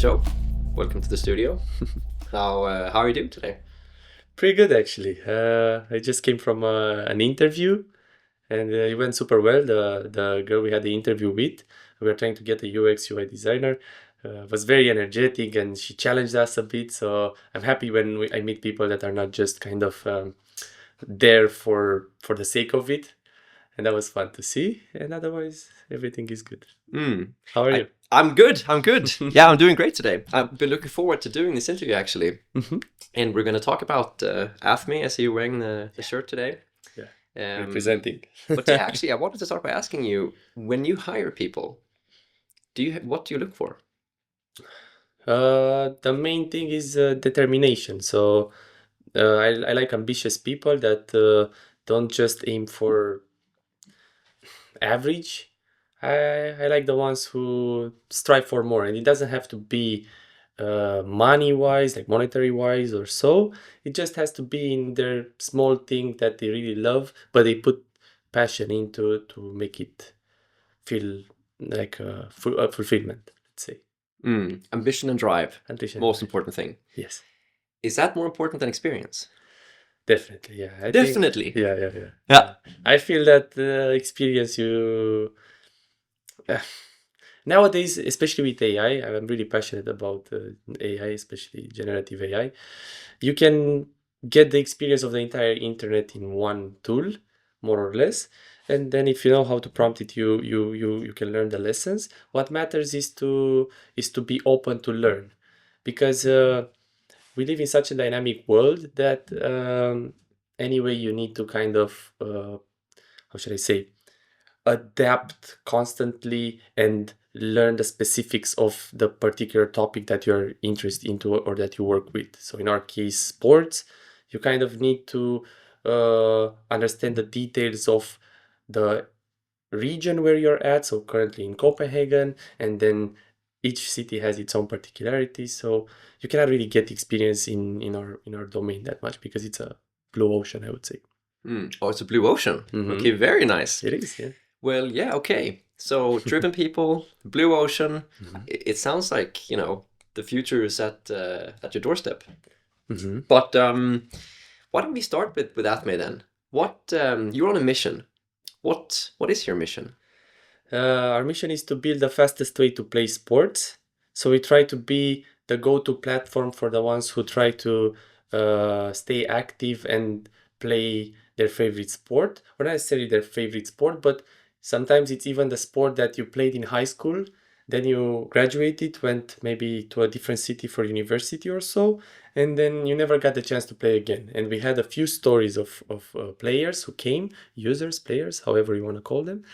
show. Welcome to the studio. How are you doing today? Pretty good, actually. I just came from an interview, and it went super well. The girl we had the interview with, we were trying to get a UX UI designer, was very energetic, and she challenged us a bit. So I'm happy when I meet people that are not just kind of there for the sake of it, and that was fun to see. And otherwise, everything is good. How are you? I'm good. Yeah, I'm doing great today. I've been looking forward to doing this interview actually. And we're going to talk about Athme. I see you wearing the shirt today. Yeah, representing. But yeah, actually, I wanted to start by asking you, when you hire people, what do you look for? The main thing is determination. So I like ambitious people that don't just aim for average. I like the ones who strive for more, and it doesn't have to be money wise, like monetary wise or so. It just has to be in their small thing that they really love, but they put passion into it to make it feel like a fulfillment, let's say. Ambition and drive. Ambition. Most important thing. Yes. Is that more important than experience? Definitely, yeah. Definitely. Yeah. I feel that experience you nowadays, especially with AI, I'm really passionate about AI, especially generative AI. You can get the experience of the entire internet in one tool, more or less. And then if you know how to prompt it, you can learn the lessons. What matters is to be open to learn, because we live in such a dynamic world that anyway you need to kind of how should I say, adapt constantly and learn the specifics of the particular topic that you're interested into or that you work with. So in our case, sports, you kind of need to understand the details of the region where you're at. So currently in Copenhagen, and then each city has its own particularities. So you cannot really get experience in our domain that much because it's a blue ocean, I would say. Oh, it's a blue ocean. Okay, very nice. It is, yeah. Well, yeah, okay. So driven people, blue ocean. It sounds like, the future is at your doorstep. But why don't we start with Athme then? You're on a mission. What is your mission? Our mission is to build the fastest way to play sports. So we try to be the go-to platform for the ones who try to stay active and play their favorite sport, or not necessarily their favorite sport, but sometimes it's even the sport that you played in high school. Then you graduated, went maybe to a different city for university or so, and then you never got the chance to play again. And we had a few stories of players who came, users, players, however you want to call them,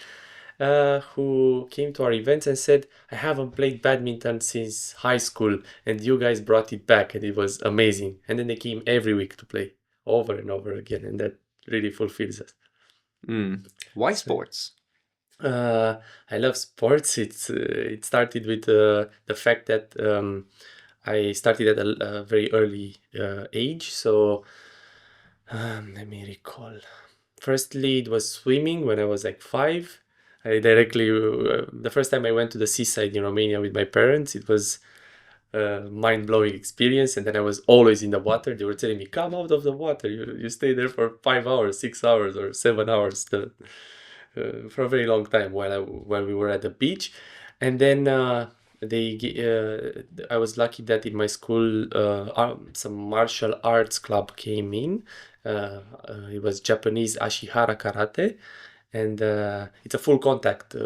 who came to our events and said, I haven't played badminton since high school, and you guys brought it back, and it was amazing. And then they came every week to play over and over again, and that really fulfills us. Why sports? I love sports. It started with the fact that I started at a very early age. So let me recall. Firstly, it was swimming when I was like 5. I directly, the first time I went to the seaside in Romania with my parents, it was a mind-blowing experience. And then I was always in the water. They were telling me, come out of the water. You stay there for 5 hours, 6 hours, or 7 hours for a very long time while we were at the beach. And then I was lucky that in my school, some martial arts club came in. It was Japanese Ashihara Karate. And it's a full contact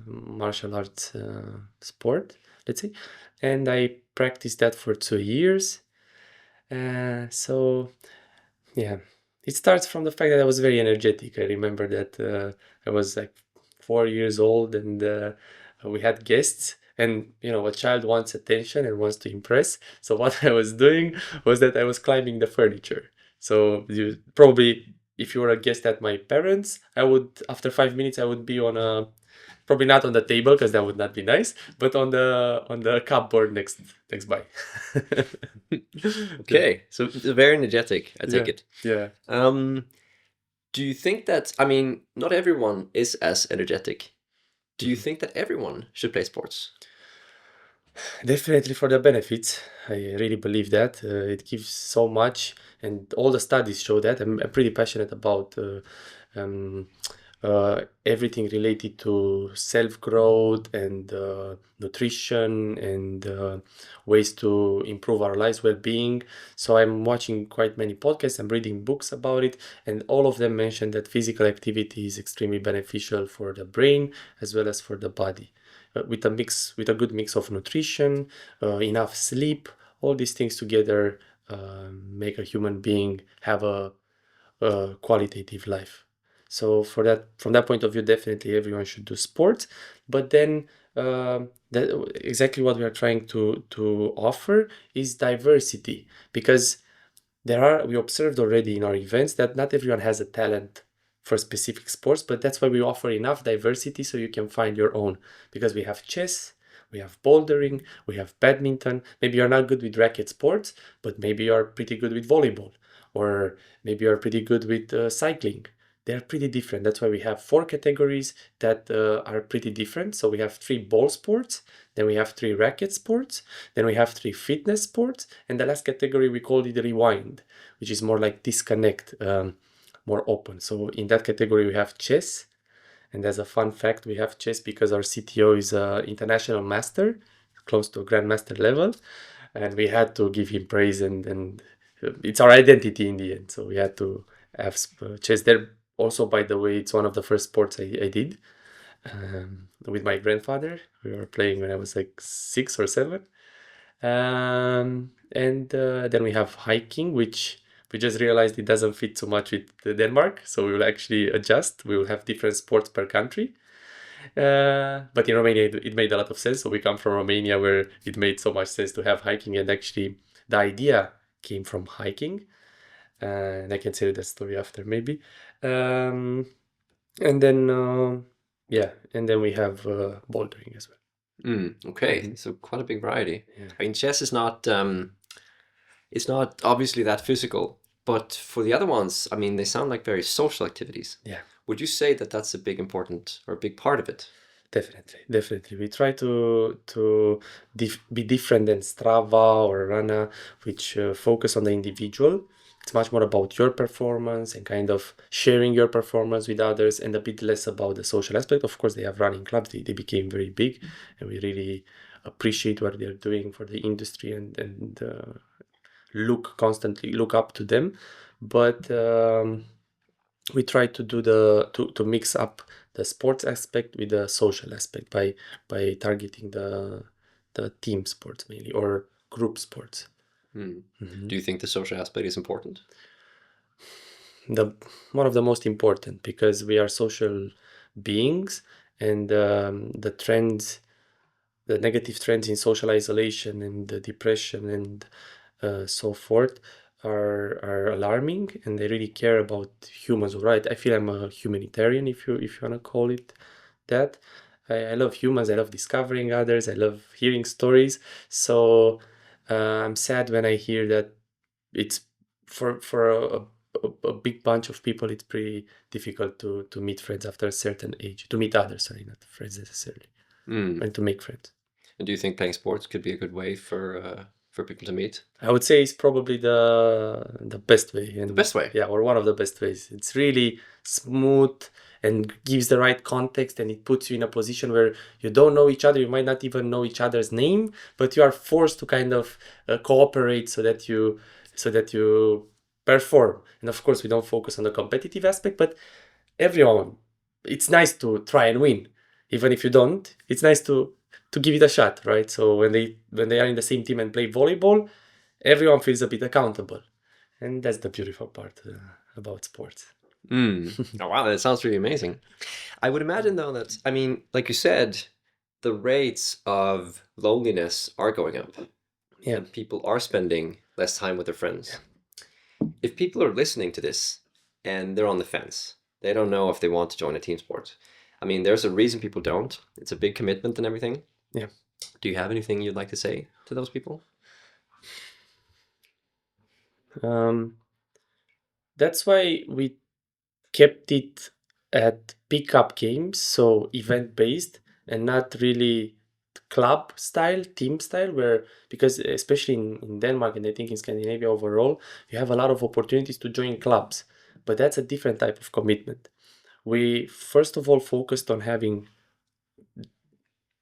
martial arts sport, let's say. And I practiced that for 2 years. So, yeah, it starts from the fact that I was very energetic. I remember that I was like 4 years old, and we had guests. And, a child wants attention and wants to impress. So what I was doing was that I was climbing the furniture. So you probably, if you were a guest at my parents', after 5 minutes, I would be probably not on the table because that would not be nice, but on the cupboard next by. Okay, so it's very energetic, I take it. Yeah. Do you think that, not everyone is as energetic. Do you think that everyone should play sports? Definitely for the benefits. I really believe that it gives so much, and all the studies show that. I'm pretty passionate about um, everything related to self growth and nutrition and ways to improve our lives, well being. So I'm watching quite many podcasts. I'm reading books about it, and all of them mention that physical activity is extremely beneficial for the brain as well as for the body with a good mix of nutrition, enough sleep, all these things together make a human being have a qualitative life. So for that, from that point of view, definitely everyone should do sports. But then that exactly what we are trying to offer is diversity, because we observed already in our events that not everyone has a talent for specific sports, but that's why we offer enough diversity so you can find your own. Because we have chess, we have bouldering, we have badminton. Maybe you're not good with racket sports, but maybe you're pretty good with volleyball, or maybe you're pretty good with cycling. They're pretty different. That's why we have 4 categories that are pretty different. So we have 3 ball sports, then we have 3 racket sports, then we have 3 fitness sports, and the last category we called it rewind, which is more like disconnect, more open. So in that category we have chess, and as a fun fact, we have chess because our CTO is an international master, close to grandmaster level, and we had to give him praise, and it's our identity in the end. So we had to have chess there. Also, by the way, it's one of the first sports I did with my grandfather. We were playing when I was like 6 or 7. And then we have hiking, which we just realized it doesn't fit too much with Denmark. So we will actually adjust. We will have different sports per country. But in Romania, it made a lot of sense. So we come from Romania, where it made so much sense to have hiking. And actually, the idea came from hiking. And I can tell you that story after, maybe. And then, yeah, and then we have bouldering as well. Okay, so quite a big variety. Yeah. I mean, chess is not it's not obviously that physical, but for the other ones, I mean, they sound like very social activities. Yeah. Would you say that that's a big important or a big part of it? Definitely. We try to be different than Strava or Rana, which focus on the individual. It's much more about your performance and kind of sharing your performance with others, and a bit less about the social aspect. Of course, they have running clubs. They became very big, and we really appreciate what they're doing for the industry, and constantly look up to them. But we try to do to mix up the sports aspect with the social aspect by targeting the team sports mainly, or group sports. Do you think the social aspect is important? One of the most important, because we are social beings, and the negative trends in social isolation and the depression and so forth are alarming, and they really care about humans, right? I feel I'm a humanitarian, if you want to call it that. I love humans. I love discovering others. I love hearing stories. So I'm sad when I hear that it's for a big bunch of people, it's pretty difficult to meet friends after a certain age, to meet others, sorry, not friends necessarily, and to make friends. And do you think playing sports could be a good way for people to meet? I would say it's probably the best way. And The best way? Yeah, or one of the best ways. It's really smooth and gives the right context, and it puts you in a position where you don't know each other. You might not even know each other's name, but you are forced to kind of cooperate so that you perform. And of course, we don't focus on the competitive aspect, but everyone, it's nice to try and win. Even if you don't, it's nice to give it a shot, right? So when they are in the same team and play volleyball, everyone feels a bit accountable, and that's the beautiful part about sports. Oh wow, that sounds really amazing. I would imagine though that, I mean, like you said, the rates of loneliness are going up. Yeah. And people are spending less time with their friends. If people are listening to this and they're on the fence, they don't know if they want to join a team sport. I mean, there's a reason people don't. It's a big commitment and everything. Yeah. Do you have anything you'd like to say to those people? That's why we kept it at pickup games, so event based, and not really club style, team style, where, because especially in Denmark and I think in Scandinavia overall, you have a lot of opportunities to join clubs, but that's a different type of commitment. We first of all focused on having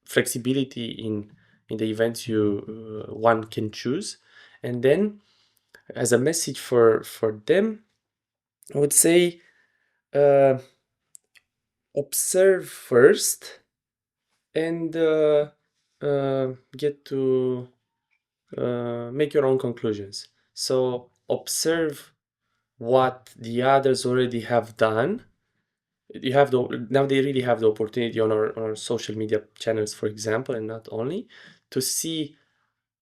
flexibility in the events you one can choose, and then as a message for them, I would say observe first and get to make your own conclusions. So observe what the others already have done. You have now they really have the opportunity on our social media channels, for example, and not only, to see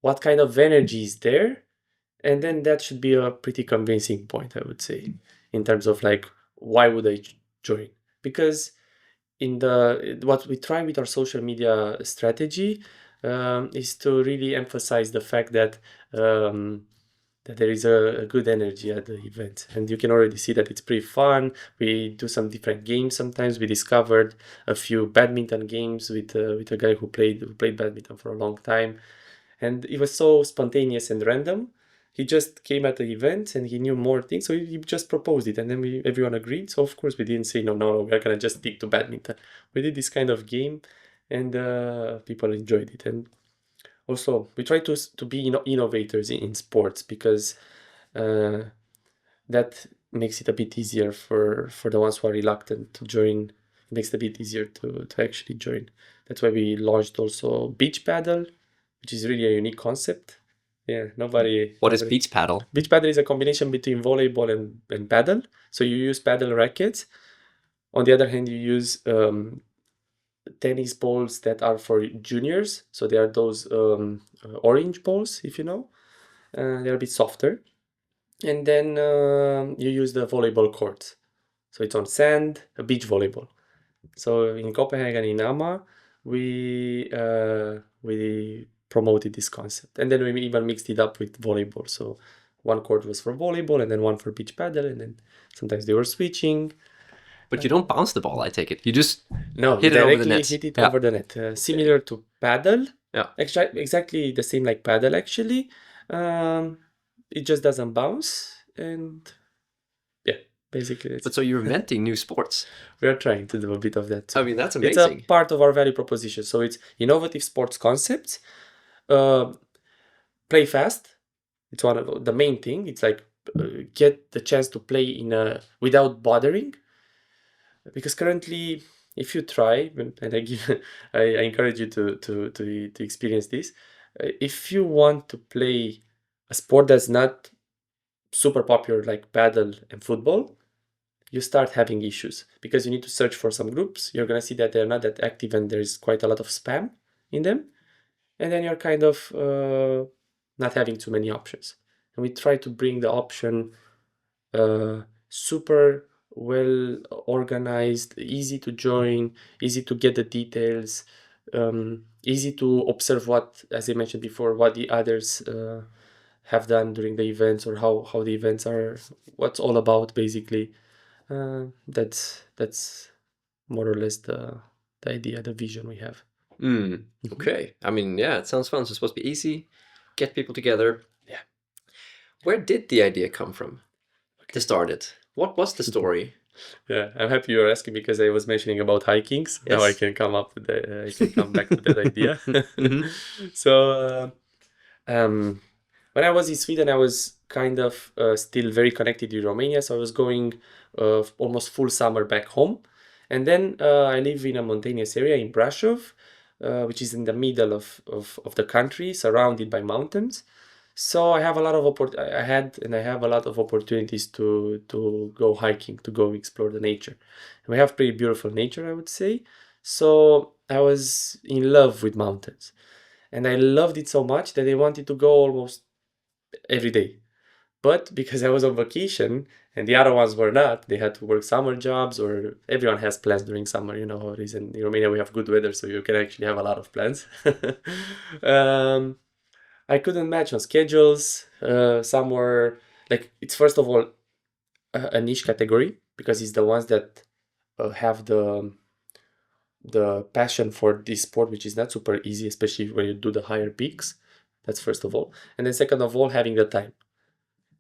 what kind of energy is there, and then that should be a pretty convincing point, I would say, in terms of like why would I join? Because in what we try with our social media strategy is to really emphasize the fact that that there is a good energy at the event, and you can already see that it's pretty fun. We do some different games. Sometimes we discovered a few badminton games with a guy who played badminton for a long time, and it was so spontaneous and random. He just came at the event and he knew more things, so he just proposed it, and then everyone agreed. So of course we didn't say no, we're gonna just stick to badminton. We did this kind of game, and people enjoyed it. And also we try to be innovators in sports, because that makes it a bit easier for the ones who are reluctant to join. It makes it a bit easier to actually join. That's why we launched also beach paddle, which is really a unique concept. Yeah, What is beach paddle? Beach paddle is a combination between volleyball and paddle. So you use paddle rackets. On the other hand, you use tennis balls that are for juniors. So they are those orange balls, if you know. They're a bit softer. And then you use the volleyball courts. So it's on sand, a beach volleyball. So in Copenhagen, in Amma, we promoted this concept, and then we even mixed it up with volleyball. So one court was for volleyball, and then one for beach paddle, and then sometimes they were switching. But you don't bounce the ball, I take it. You just hit it over the net. Hit it over the net. Similar to paddle. Yeah. Exactly the same like paddle, actually. It just doesn't bounce, and yeah, basically. But so you're inventing new sports. We are trying to do a bit of that too. I mean, that's amazing. It's a part of our value proposition. So it's innovative sports concepts. Play fast. It's one of the main thing. It's like get the chance to play without bothering. Because currently, if you try, and I encourage you to experience this. If you want to play a sport that's not super popular like paddle and football, you start having issues because you need to search for some groups. You're going to see that they're not that active and there's quite a lot of spam in them. And then you're kind of not having too many options. And we try to bring the option super well organized, easy to join, easy to get the details, easy to observe what, as I mentioned before, what the others have done during the events, or how the events are, what's all about, basically. That's more or less the idea, the vision we have. Okay. I mean, yeah, it sounds fun. So it's supposed to be easy, get people together. Yeah. Where did the idea come from to start it? What was the story? Yeah, I'm happy you're asking, because I was mentioning about hiking. So now I can come up with I can come back to that idea. So when I was in Sweden, I was kind of still very connected to Romania. So I was going almost full summer back home. And then I live in a mountainous area in Brasov, which is in the middle of the country, surrounded by mountains. So I have a lot of I have a lot of opportunities to go hiking, to go explore the nature. And we have pretty beautiful nature, I would say. So I was in love with mountains, and I loved it so much that I wanted to go almost every day. But because I was on vacation and the other ones were not, they had to work summer jobs, or everyone has plans during summer. You know how it is. In Romania, we have good weather, so you can actually have a lot of plans. I couldn't match on schedules. Some were like, it's first of all a niche category, because it's the ones that have the the passion for this sport, which is not super easy, especially when you do the higher peaks. That's first of all. And then second of all, having the time.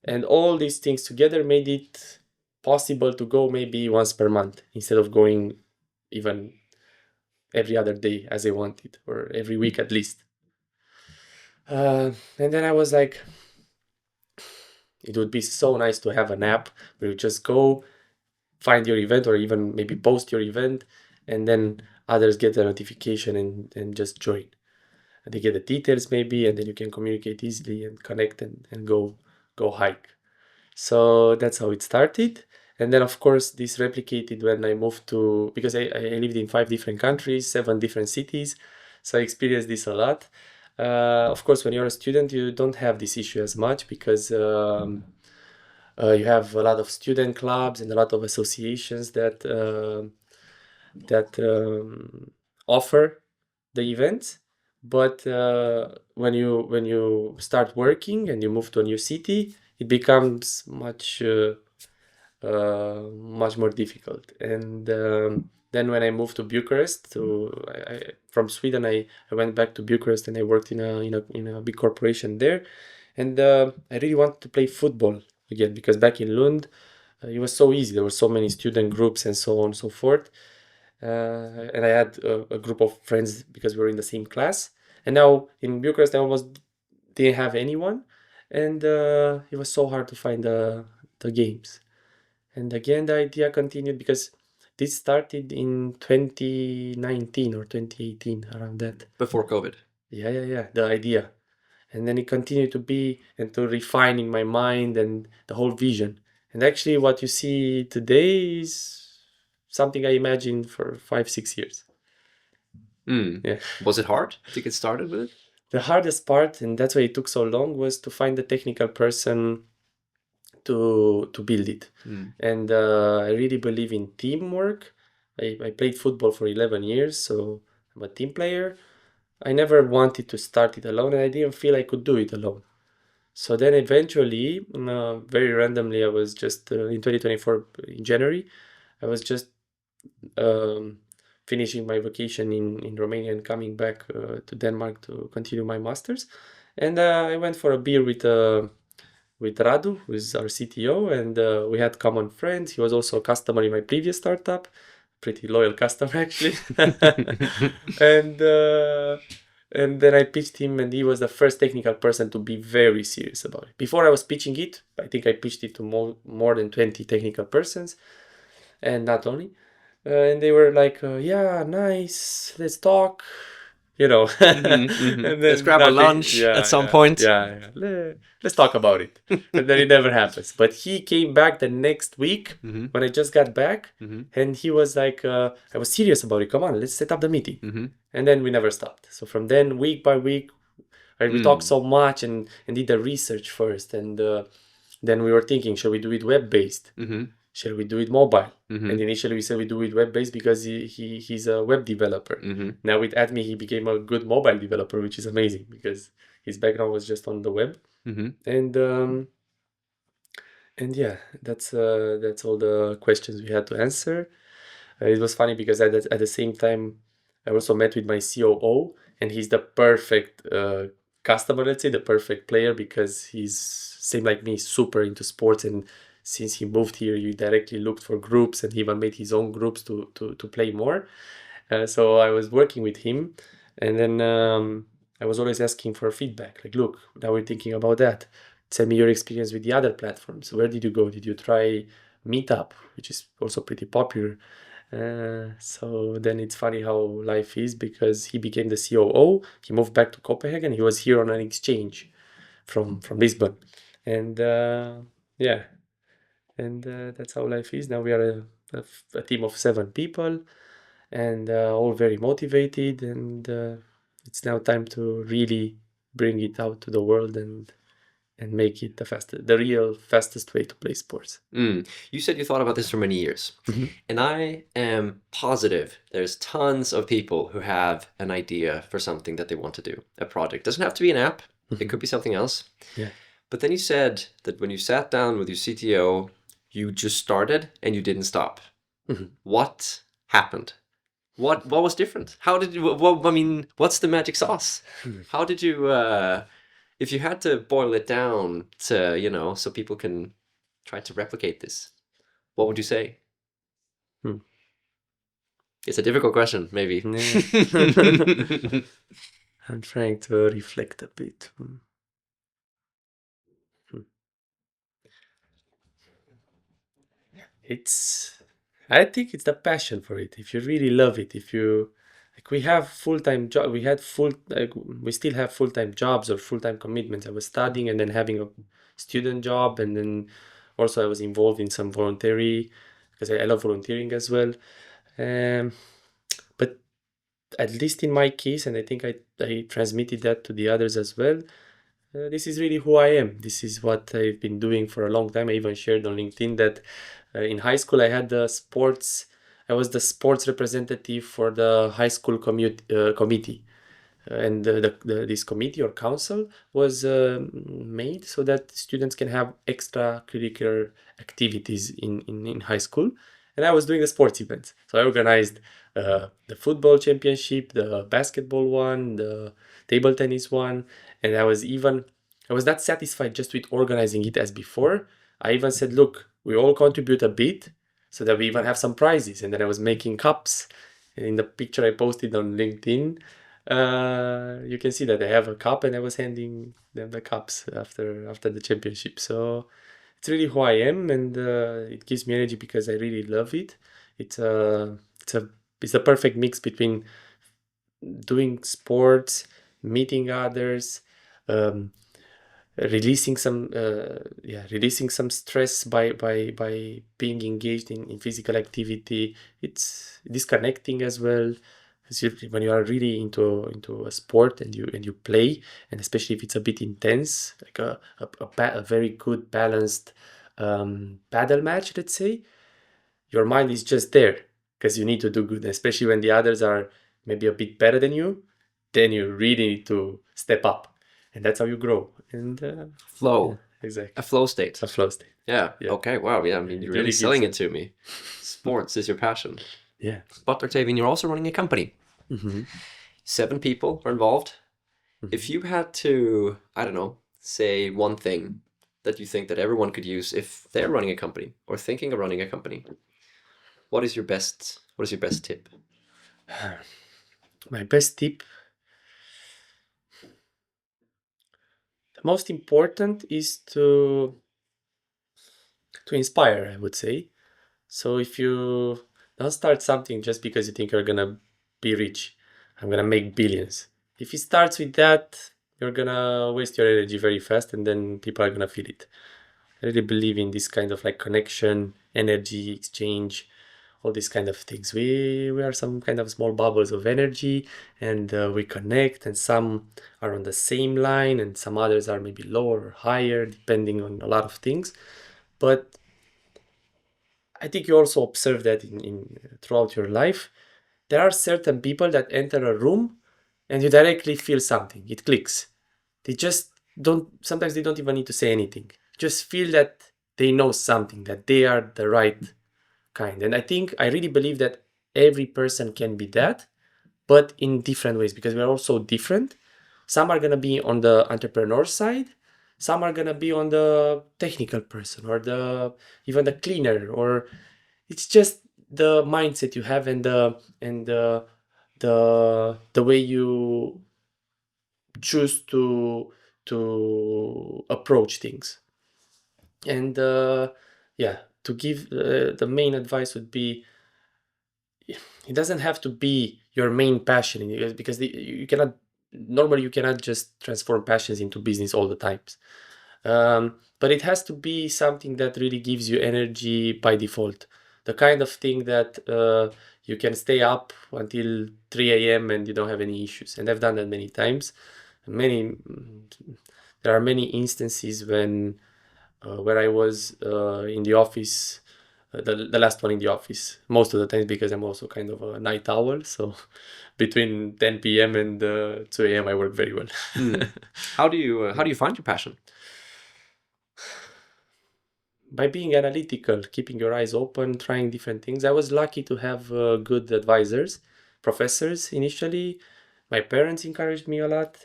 And all these things together made it possible to go maybe once per month instead of going even every other day as I wanted, or every week at least. And then I was like, it would be so nice to have an app where you just go find your event or even maybe post your event, and then others get the notification and just join. And they get the details maybe, and then you can communicate easily and connect and go hike. So that's how it started. And then of course this replicated when I moved to, because I lived in 5 different countries, 7 different cities. So I experienced this a lot. Of course, when you're a student, you don't have this issue as much because you have a lot of student clubs and a lot of associations that offer the events. But when you start working and you move to a new city, it becomes much more difficult. And then when I moved to Bucharest, from Sweden, I went back to Bucharest and I worked in a big corporation there. And I really wanted to play football again because back in Lund, it was so easy. There were so many student groups and so on and so forth. And I had a group of friends because we were in the same class. And now in Bucharest, I almost didn't have anyone. And it was so hard to find the games. And again, the idea continued because this started in 2019 or 2018, around that. Before COVID. Yeah, the idea. And then it continued to be and to refine in my mind and the whole vision. And actually, what you see today is something I imagined for 5-6 years. Yeah. Was it hard to get started with it? The hardest part, and that's why it took so long, was to find the technical person to build it. And I really believe in teamwork. I played football for 11 years, so I'm a team player. I never wanted to start it alone, and I didn't feel I could do it alone. So then eventually, very randomly, I was just in 2024 in January, I was just finishing my vacation in Romania and coming back to Denmark to continue my masters. And I went for a beer with Radu, who is our CTO, and we had common friends. He was also a customer in my previous startup, pretty loyal customer actually. And then I pitched him, and he was the first technical person to be very serious about it. Before I was pitching it, I think I pitched it to more than 20 technical persons, and not only. And they were like, yeah, nice, let's talk. And then let's grab a lunch at some point. Yeah. Let's talk about it. And then it never happens. But he came back the next week when I just got back, and he was like, I was serious about it. Come on, let's set up the meeting. And then we never stopped. So from then, week by week, we talked so much and did the research first. And then we were thinking, shall we do it web-based? Shall we do it mobile? And initially we said we do it web-based because he's a web developer. Now with Athme, he became a good mobile developer, which is amazing because his background was just on the web. And yeah, that's all the questions we had to answer. It was funny because at the same time, I also met with my COO, and he's the perfect customer, let's say, the perfect player, because he's same like me, super into sports, and since he moved here, he directly looked for groups and he even made his own groups to play more. So I was working with him, and then I was always asking for feedback. Like, look, now we're thinking about that. Tell me your experience with the other platforms. Where did you go? Did you try Meetup, which is also pretty popular? So then it's funny how life is, because he became the COO. He moved back to Copenhagen. He was here on an exchange from Lisbon. And yeah. And that's how life is. Now we are a team of 7 people, and all very motivated. And it's now time to really bring it out to the world and make it the real fastest way to play sports. You said you thought about this for many years, and I am positive there's tons of people who have an idea for something that they want to do. A project doesn't have to be an app; it could be something else. Yeah. But then you said that when you sat down with your CTO, you just started and you didn't stop. What happened? What was different? How did you? What I mean, what's the magic sauce? How did you? If you had to boil it down to so people can try to replicate this, what would you say? Hmm. It's a difficult question, maybe. Yeah. I'm trying to reflect a bit. It's, I think it's the passion for it. If you really love it, if you, like, we have full-time job, we had full, like, we still have full-time jobs or full-time commitments. I was studying and then having a student job, and then also I was involved in some voluntary, because I love volunteering as well. But at least in my case, and I think I transmitted that to the others as well, this is really who I am. This is what I've been doing for a long time. I even shared on LinkedIn that in high school I had I was the sports representative for the high school committee. And this committee or council was made so that students can have extracurricular activities in high school. And I was doing the sports events. So I organized the football championship, the basketball one, the table tennis one. And I was not satisfied just with organizing it as before. I even said, look, we all contribute a bit so that we even have some prizes. And then I was making cups. And in the picture I posted on LinkedIn, you can see that I have a cup, and I was handing them the cups after the championship. So it's really who I am, and it gives me energy because I really love it. It's a it's a it's a perfect mix between doing sports, meeting others, um, releasing some stress by being engaged in physical activity. It's disconnecting as well. When you are really into a sport and you play, and especially if it's a bit intense, like a very good balanced paddle match, let's say, your mind is just there because you need to do good, especially when the others are maybe a bit better than you. Then you really need to step up, and that's how you grow. And Flow. yeah, exactly. A flow state. A flow state. Yeah. Yeah. Okay. Wow. Yeah. I mean, It you're really really selling gives it to me. Sports is your passion. Yeah. But Octavian, you're also running a company. 7 people are involved. If you had to, I don't know, say one thing that you think that everyone could use if they're running a company or thinking of running a company, what is your best tip? My best tip, the most important is to inspire, I would say. So if you don't start something just because you think you're gonna be rich, I'm gonna make billions. If it starts with that, you're gonna waste your energy very fast, and then people are gonna feel it. I really believe in this kind of like connection, energy exchange, all these kind of things. We are some kind of small bubbles of energy, and we connect, and some are on the same line, and some others are maybe lower or higher, depending on a lot of things. But I think you also observe that in throughout your life. There are certain people that enter a room and you directly feel something. It clicks. They just don't, sometimes they don't even need to say anything. Just feel that they know something, that they are the right kind. And I really believe that every person can be that, but in different ways because we're all so different. Some are going to be on the entrepreneur side, some are going to be on the technical person or the even the cleaner, or it's just the mindset you have and the way you choose to approach things. And yeah, to give the main advice would be, it doesn't have to be your main passion because you cannot, normally you cannot just transform passions into business all the times. But it has to be something that really gives you energy by default, the kind of thing that you can stay up until 3 a.m. and you don't have any issues. And I've done that many times. There are many instances where I was in the office, the last one in the office, most of the times, because I'm also kind of a night owl. So between 10 p.m. and 2 a.m. I work very well. How do you find your passion? By being analytical, keeping your eyes open, trying different things. I was lucky to have good advisors. professors initially. My parents encouraged me a lot.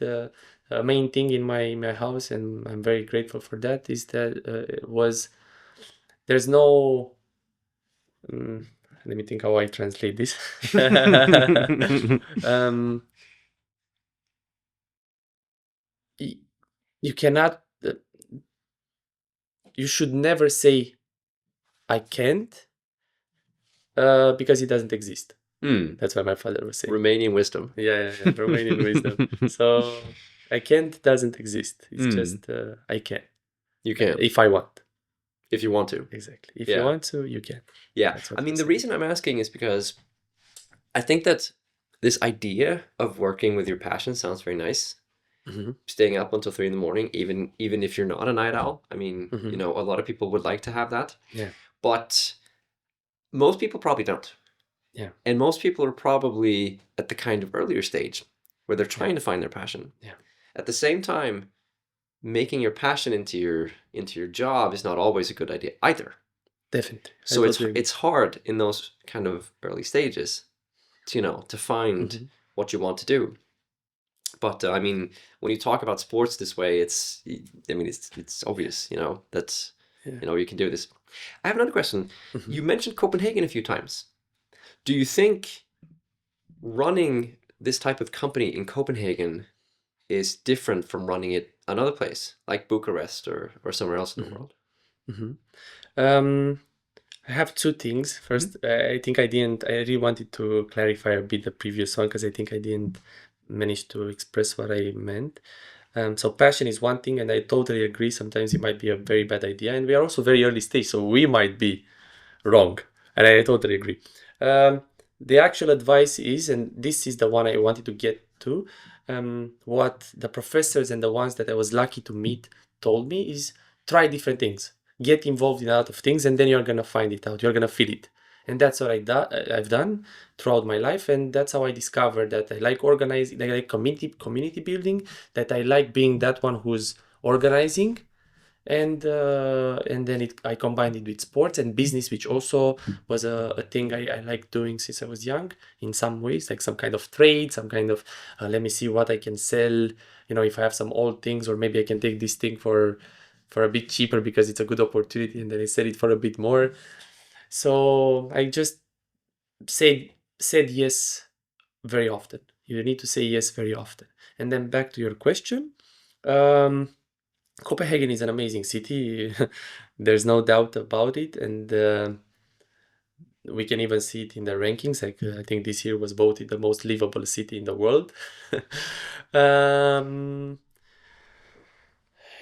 Main thing in my house, and I'm very grateful for that, is that there's no let me think how I translate this. um, you cannot you should never say I can't, because it doesn't exist. That's what my father was saying. Romanian wisdom. Yeah, Romanian wisdom. So I can't doesn't exist. It's just I can. You can. If I want. If you want to. Exactly. If you want to, you can. Yeah. I mean, the reason I'm asking is because I think that this idea of working with your passion sounds very nice. Staying up until 3 in the morning, even if you're not a night owl. I mean, you know, a lot of people would like to have that. Yeah. But most people probably don't. Yeah. And most people are probably at the kind of earlier stage where they're trying to find their passion. Yeah. At the same time, making your passion into your job is not always a good idea either. Definitely. So it's hard in those kind of early stages to find what you want to do. But I mean, when you talk about sports this way, it's obvious, that you can do this. I have another question. You mentioned Copenhagen a few times. Do you think running this type of company in Copenhagen is different from running it another place, like Bucharest or somewhere else in the world? I have two things. First, I think I really wanted to clarify a bit the previous one, because I think I didn't manage to express what I meant. So passion is one thing, and I totally agree. Sometimes it might be a very bad idea, and we are also very early stage, so we might be wrong, and I totally agree. The actual advice is, and this is the one I wanted to get to, what the professors and the ones that I was lucky to meet told me is try different things. Get involved in a lot of things, and then you're going to find it out. You're going to feel it. And that's what I've done throughout my life. And that's how I discovered that I like organizing, that I like community building, that I like being that one who's organizing. And then I combined it with sports and business, which also was a thing I like doing since I was young in some ways, like some kind of trade, some kind of, let me see what I can sell, if I have some old things, or maybe I can take this thing for a bit cheaper because it's a good opportunity, and then I sell it for a bit more. So I just said yes very often. You need to say yes very often. And then back to your question. Copenhagen is an amazing city. There's no doubt about it. And we can even see it in the rankings. Like I think this year was voted the most livable city in the world.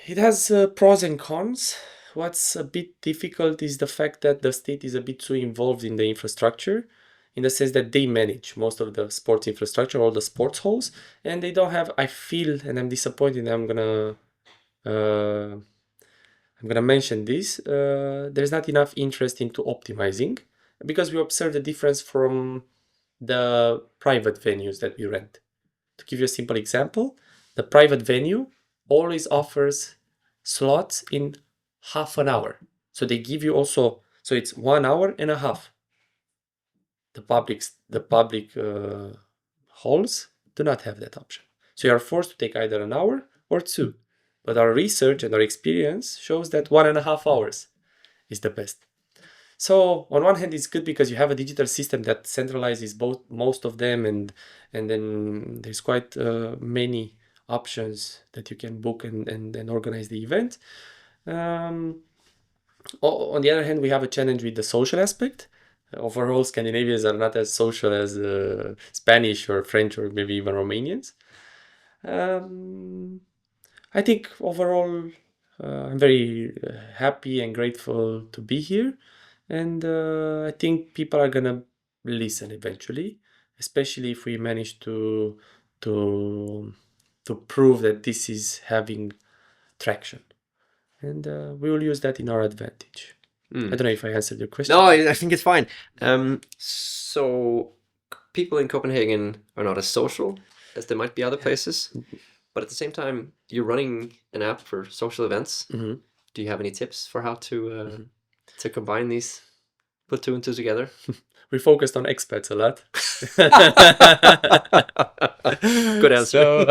It has pros and cons. What's a bit difficult is the fact that the state is a bit too involved in the infrastructure, in the sense that they manage most of the sports infrastructure, all the sports halls, and they don't have, I feel, and I'm disappointed, I'm gonna mention this, there's not enough interest into optimizing, because we observe the difference from the private venues that we rent. To give you a simple example, the private venue always offers slots in half an hour. So they give you also, so it's 1 hour and a half. The public halls do not have that option. So you are forced to take either an hour or 2. But our research and our experience shows that 1.5 hours is the best. So on one hand, it's good because you have a digital system that centralizes most of them, and then there's quite many options that you can book and organize the event. On the other hand, we have a challenge with the social aspect. Overall, Scandinavians are not as social as Spanish or French or maybe even Romanians. I think overall, I'm very happy and grateful to be here. And I think people are gonna listen eventually, especially if we manage to prove that this is having traction. And we will use that in our advantage. I don't know if I answered your question. No, I think it's fine. So people in Copenhagen are not as social as there might be other places, but at the same time, you're running an app for social events. Do you have any tips for how to combine these, put 2 and 2 together? we focused on expats a lot. Good answer.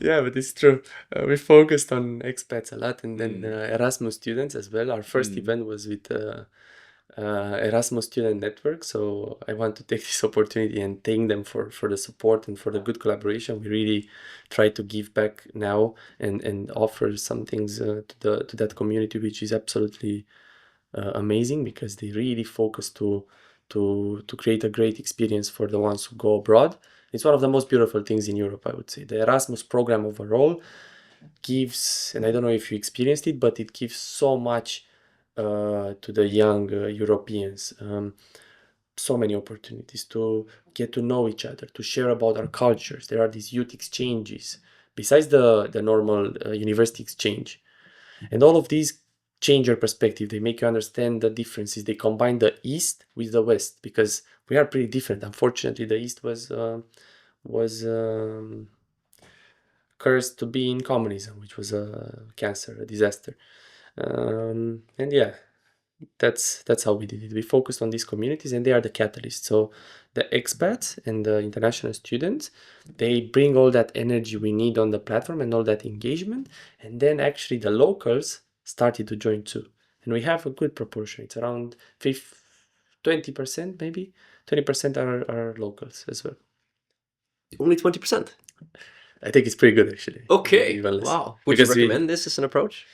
Yeah, but it's true. We focused on expats a lot, and then Erasmus students as well. Our first event was with Erasmus Student Network. So I want to take this opportunity and thank them for the support and for the good collaboration. We really try to give back now and offer some things to that community, which is absolutely amazing, because they really focus to create a great experience for the ones who go abroad. It's one of the most beautiful things in Europe, I would say. The Erasmus program overall gives, and I don't know if you experienced it, but it gives so much to the young Europeans. So many opportunities to get to know each other, to share about our cultures. There are these youth exchanges, besides the normal university exchange. And all of these change your perspective. They make you understand the differences. They combine the East with the West, because we are pretty different. Unfortunately, the East was cursed to be in communism, which was a cancer, a disaster. And yeah, that's how we did it. We focused on these communities, and they are the catalysts. So the expats and the international students, they bring all that energy we need on the platform and all that engagement. And then actually the locals started to join too. And we have a good proportion. It's around 20%, maybe 20% are locals as well. Only 20%. I think it's pretty good, actually. Okay. Even less. Wow. Would Because you recommend this as an approach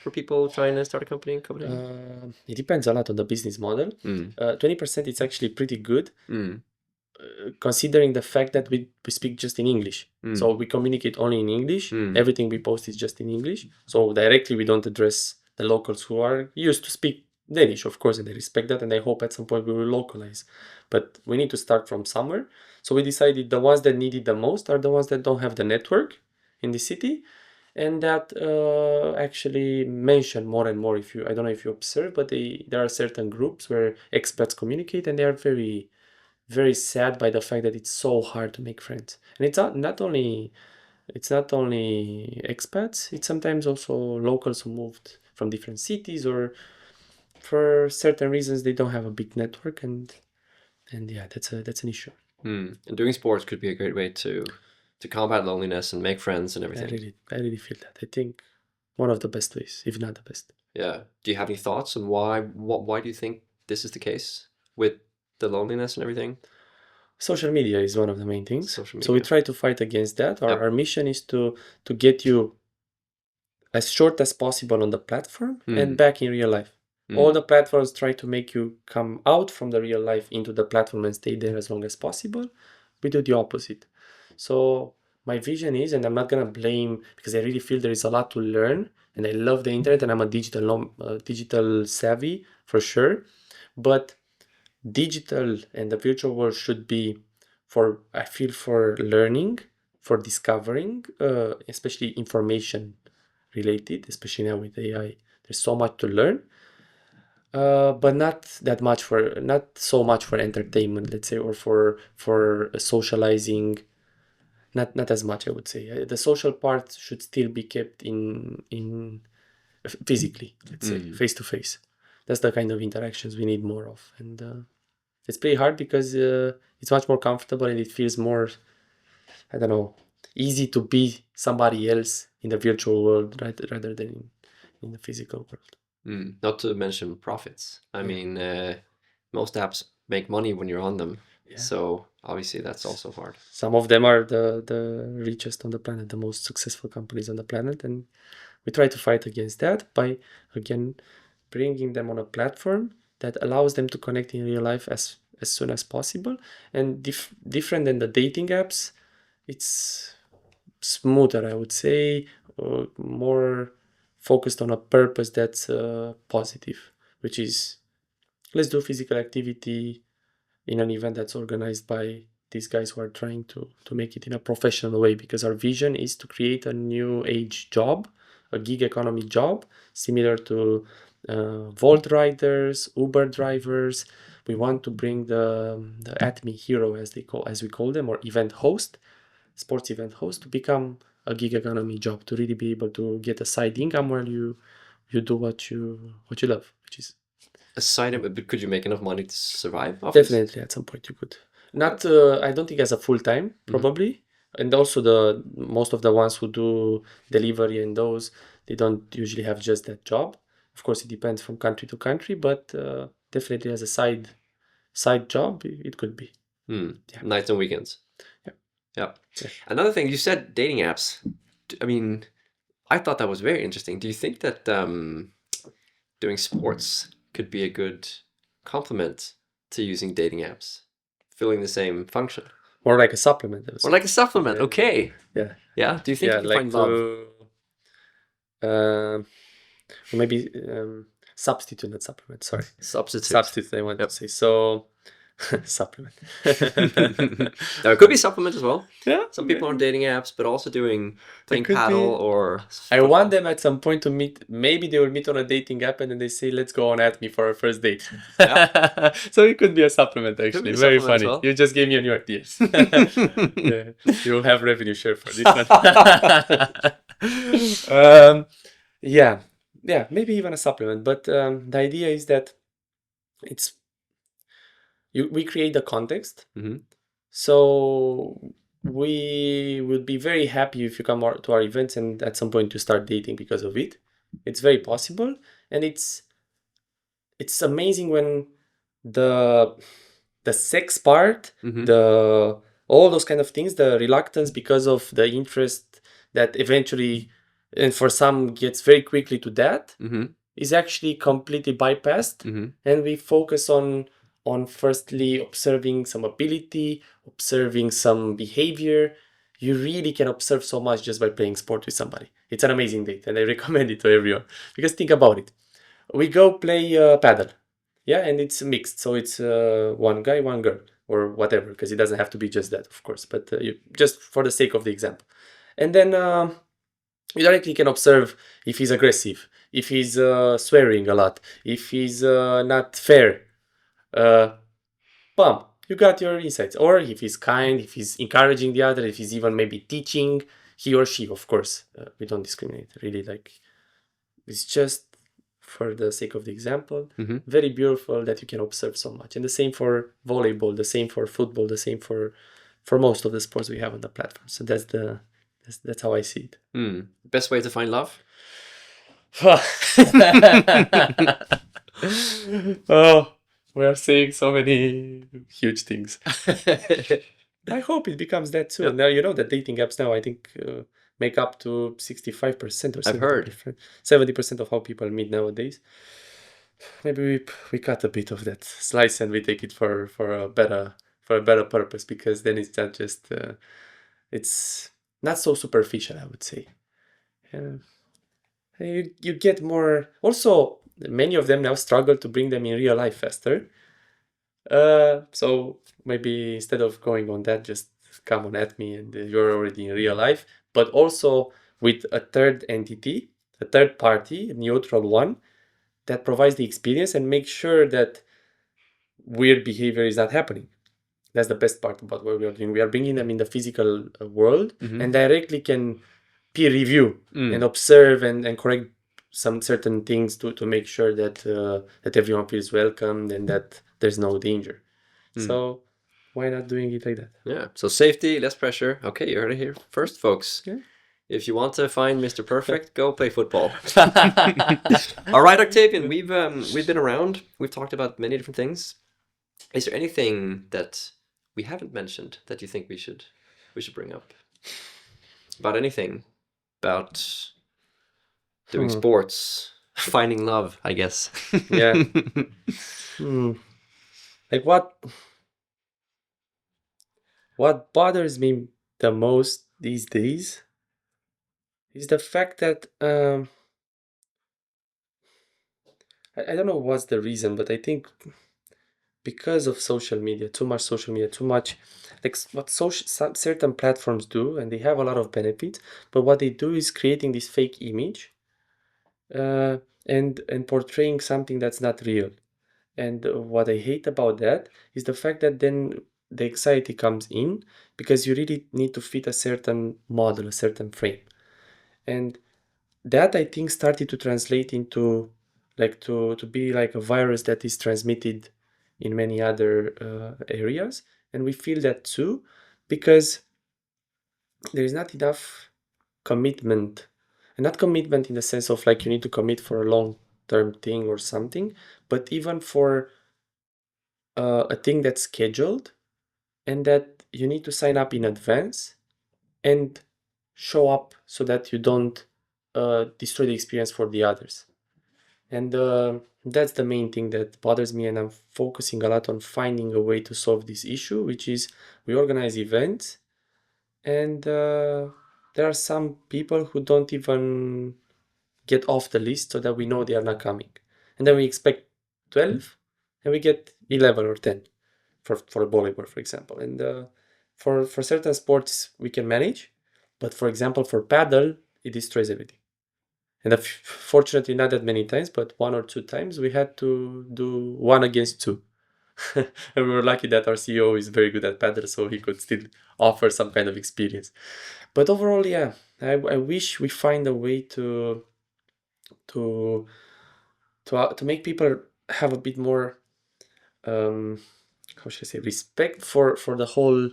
for people trying to start a company in Copenhagen? It depends a lot on the business model. 20% is actually pretty good, considering the fact that we speak just in English. So we communicate only in English. Everything we post is just in English. So directly we don't address the locals who are used to speak Danish, of course, and they respect that, and I hope at some point we will localize. But we need to start from somewhere. So we decided the ones that need it the most are the ones that don't have the network in the city, and that actually mention more and more. I don't know if you observe, but there are certain groups where expats communicate, and they are very, very sad by the fact that it's so hard to make friends. And it's not only expats, it's sometimes also locals who moved from different cities, or for certain reasons they don't have a big network, and yeah, that's an issue. And doing sports could be a great way to combat loneliness and make friends and everything. I really feel that. I think one of the best ways, if not the best. Yeah. Do you have any thoughts on why do you think this is the case with the loneliness and everything? Social media is one of the main things. Social media. So we try to fight against that. Our mission is to get you as short as possible on the platform and back in real life. All the platforms try to make you come out from the real life into the platform and stay there as long as possible. We do the opposite. So my vision is, and I'm not gonna blame, because I really feel there is a lot to learn, and I love the internet, and I'm a digital savvy for sure. But digital and the virtual world should be for learning, for discovering, especially information related, especially now with AI. There's so much to learn. But not so much for entertainment, let's say, or for socializing. Not as much, I would say. The social part should still be kept in physically, let's say, face to face. That's the kind of interactions we need more of, and it's pretty hard because it's much more comfortable and it feels more, I don't know, easy to be somebody else in the virtual world rather than in the physical world. Not to mention profits. I mean, most apps make money when you're on them. Yeah. So obviously that's also hard. Some of them are the richest on the planet, the most successful companies on the planet. And we try to fight against that by, again, bringing them on a platform that allows them to connect in real life as soon as possible. And different than the dating apps, it's smoother, I would say, more focused on a purpose that's positive, which is, let's do physical activity in an event that's organized by these guys who are trying to make it in a professional way, because our vision is to create a new age job, a gig economy job, similar to Volt riders, Uber drivers. We want to bring the Athme hero, as we call them, or event host, sports event host, to become a gig economy job, to really be able to get a side income while you do what you love, which is a side, but could you make enough money to survive off this? Definitely, at some point you could. Not, I don't think as a full time, Mm-hmm. probably. And also most of the ones who do delivery and those, they don't usually have just that job. Of course, it depends from country to country, but definitely as a side job, it could be. Yeah. Nights and weekends. Yeah. Yeah. Another thing, you said dating apps. I mean, I thought that was very interesting. Do you think that doing sports could be a good complement to using dating apps, filling the same function? More like a supplement. Or like a supplement, okay. Yeah. Yeah, do you think you can like find love? Or maybe substitute, not supplement, sorry. Substitute, I want to say. So, supplement. Now, it could be supplement as well. Yeah. Some people are on dating apps, but also playing could paddle be. or I want them at some point to meet. Maybe they will meet on a dating app and then they say, let's go on Athme for our first date. Yeah. So it could be a supplement, actually. be a Very supplement as funny. well. You just gave me a new ideas. Yeah. You will have revenue share for this one. Yeah, maybe even a supplement. But the idea is that we create the context. Mm-hmm. So we would be very happy if you come to our events and at some point you start dating because of it. It's very possible, and it's amazing when the sex part, Mm-hmm. all those kind of things, the reluctance because of the interest that eventually, and for some gets very quickly to that, Mm-hmm. is actually completely bypassed, Mm-hmm. and we focus on firstly observing some ability, observing some behavior. You really can observe so much just by playing sport with somebody. It's an amazing date, and I recommend it to everyone. Because think about it. We go play paddle, yeah, and it's mixed, so it's one guy, one girl, or whatever, because it doesn't have to be just that, of course, but just for the sake of the example. And then you directly can observe if he's aggressive, if he's swearing a lot, if he's not fair. Bam, you got your insights. Or if he's kind, if he's encouraging the other, if he's even maybe teaching, he or she, of course. We don't discriminate, really. Like, it's just for the sake of the example, very beautiful that you can observe so much. And the same for volleyball, the same for football, the same for most of the sports we have on the platform. So that's how I see it. Best way to find love? Oh, we are saying so many huge things. I hope it becomes that soon. Now, you know that dating apps now, I think, make up to 65% or 70%. I've heard 70% of how people meet nowadays. Maybe we cut a bit of that slice and we take it for a better purpose, because then it's not just it's not so superficial, I would say. You get more. Also, many of them now struggle to bring them in real life faster. So maybe instead of going on that, just come on Athme and you're already in real life. But also with a third entity, a third party, a neutral one, that provides the experience and makes sure that weird behavior is not happening. That's the best part about what we are doing. We are bringing them in the physical world and directly can peer review and observe and correct some certain things to make sure that that everyone feels welcomed and that there's no danger. So why not doing it like that? Yeah. So safety, less pressure. Okay, you heard it here first, folks. Yeah. If you want to find Mr. Perfect, go play football. All right, Octavian, we've been around. We've talked about many different things. Is there anything that we haven't mentioned that you think we should bring up? About anything? About doing sports, finding love, I guess. Yeah. Like what bothers me the most these days is the fact that I don't know what's the reason, but I think because of social media, too much social media, too much like what certain platforms do, and they have a lot of benefits, but what they do is creating this fake image and portraying something that's not real. And what I hate about that is the fact that then the anxiety comes in because you really need to fit a certain model, a certain frame. And that, I think, started to translate into like to be like a virus that is transmitted in many other areas. And we feel that too, because there is not enough commitment, and not commitment in the sense of like you need to commit for a long term thing or something, but even for a thing that's scheduled and that you need to sign up in advance and show up so that you don't destroy the experience for the others. And that's the main thing that bothers me, and I'm focusing a lot on finding a way to solve this issue, which is we organize events, and there are some people who don't even get off the list so that we know they are not coming. And then we expect 12 and we get 11 or 10 for volleyball, for example. And for certain sports, we can manage. But for example, for paddle, it destroys everything. And fortunately, not that many times, but 1 or 2 times, we had to do 1 against 2. And we were lucky that our CEO is very good at paddle, so he could still offer some kind of experience. But overall, yeah, I wish we find a way to make people have a bit more how should I say, respect for the whole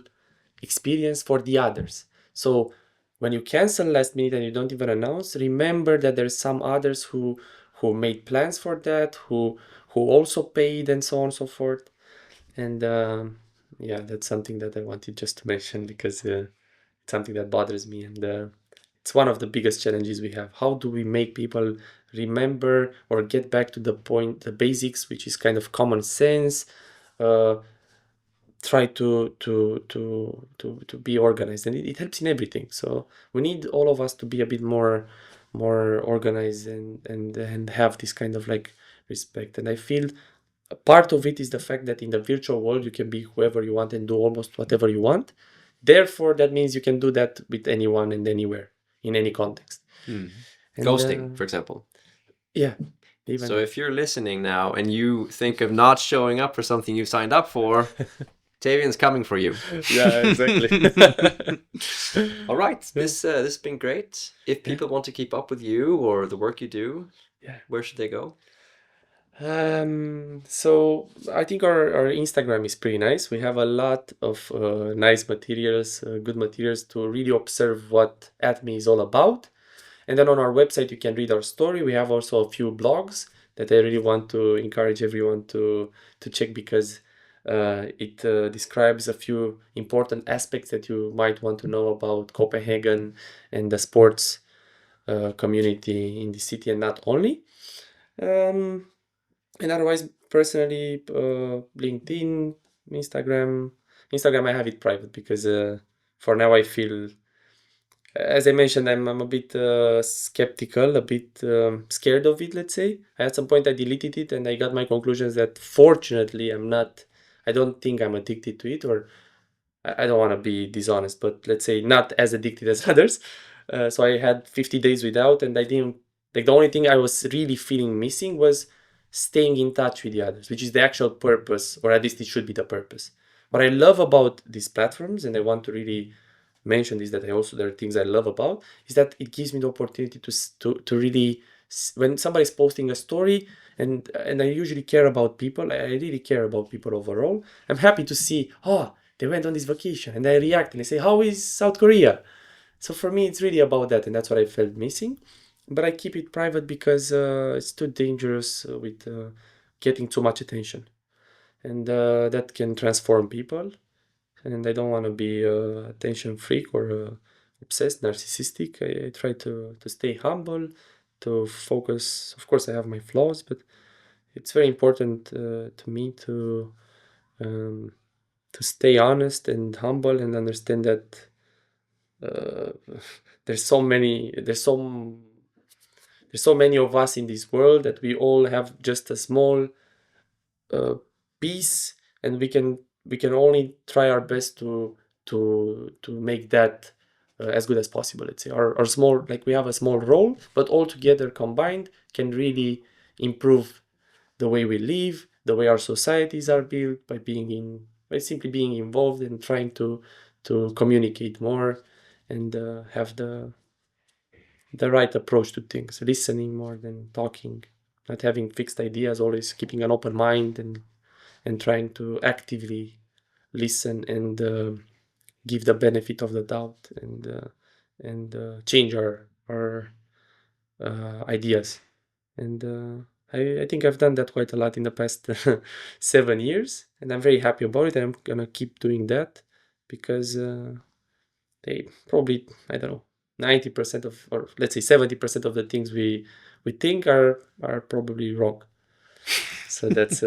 experience for the others. So when you cancel last minute and you don't even announce, remember that there's some others who made plans for that, who also paid, and so on and so forth. And yeah, that's something that I wanted just to mention, because it's something that bothers me, and it's one of the biggest challenges we have. How do we make people remember or get back to the point, the basics, which is kind of common sense? Try to be organized, and it helps in everything. So we need all of us to be a bit more organized and have this kind of like respect. And I feel a part of it is the fact that in the virtual world you can be whoever you want and do almost whatever you want. Therefore, that means you can do that with anyone and anywhere in any context. And, ghosting, for example. Yeah. Even. So if you're listening now and you think of not showing up for something you signed up for, Octavian's coming for you. Yeah, exactly. All right. This has been great. If people want to keep up with you or the work you do, where should they go? So I think our Instagram is pretty nice. We have a lot of nice materials, good materials to really observe what Athme is all about. And then on our website, you can read our story. We have also a few blogs that I really want to encourage everyone to check, because it describes a few important aspects that you might want to know about Copenhagen and the sports community in the city, and not only. And otherwise, personally, LinkedIn, Instagram. Instagram, I have it private because for now I feel, as I mentioned, I'm a bit skeptical, a bit scared of it, let's say. At some point I deleted it and I got my conclusions that fortunately I don't think I'm addicted to it, or I don't want to be dishonest, but let's say not as addicted as others. So I had 50 days without, and I didn't, like, the only thing I was really feeling missing was staying in touch with the others, which is the actual purpose, or at least it should be the purpose. What I love about these platforms, and I want to really mention this, that there are things I love about, is that it gives me the opportunity to really, when somebody's posting a story, and I usually care about people, I really care about people overall. I'm happy to see, they went on this vacation, and I react and I say, how is South Korea? So for me, it's really about that, and that's what I felt missing. But I keep it private because it's too dangerous with getting too much attention, and that can transform people. And I don't want to be attention freak or obsessed, narcissistic. I try to stay humble, to focus. Of course, I have my flaws, but it's very important to me to stay honest and humble, and understand that there's so many of us in this world, that we all have just a small piece, and we can only try our best to make that as good as possible. Let's say our small, like, we have a small role, but all together combined can really improve the way we live, the way our societies are built, by simply being involved and trying to communicate more, and have the right approach to things, listening more than talking. not having fixed ideas, always keeping an open mind and trying to actively listen and give the benefit of the doubt and change our ideas. And I think I've done that quite a lot in the past 7 years, and I'm very happy about it. I'm gonna keep doing that because they probably, I don't know, 90% of, or let's say 70% of the things we think are probably wrong. So that's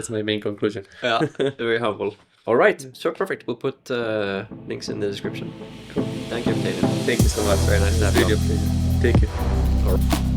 my main conclusion. Yeah, very humble. All right, so perfect. We'll put links in the description. Cool. Thank you, Octavian. Thank you so much. Very nice to have you. Really a pleasure. Thank you. All right.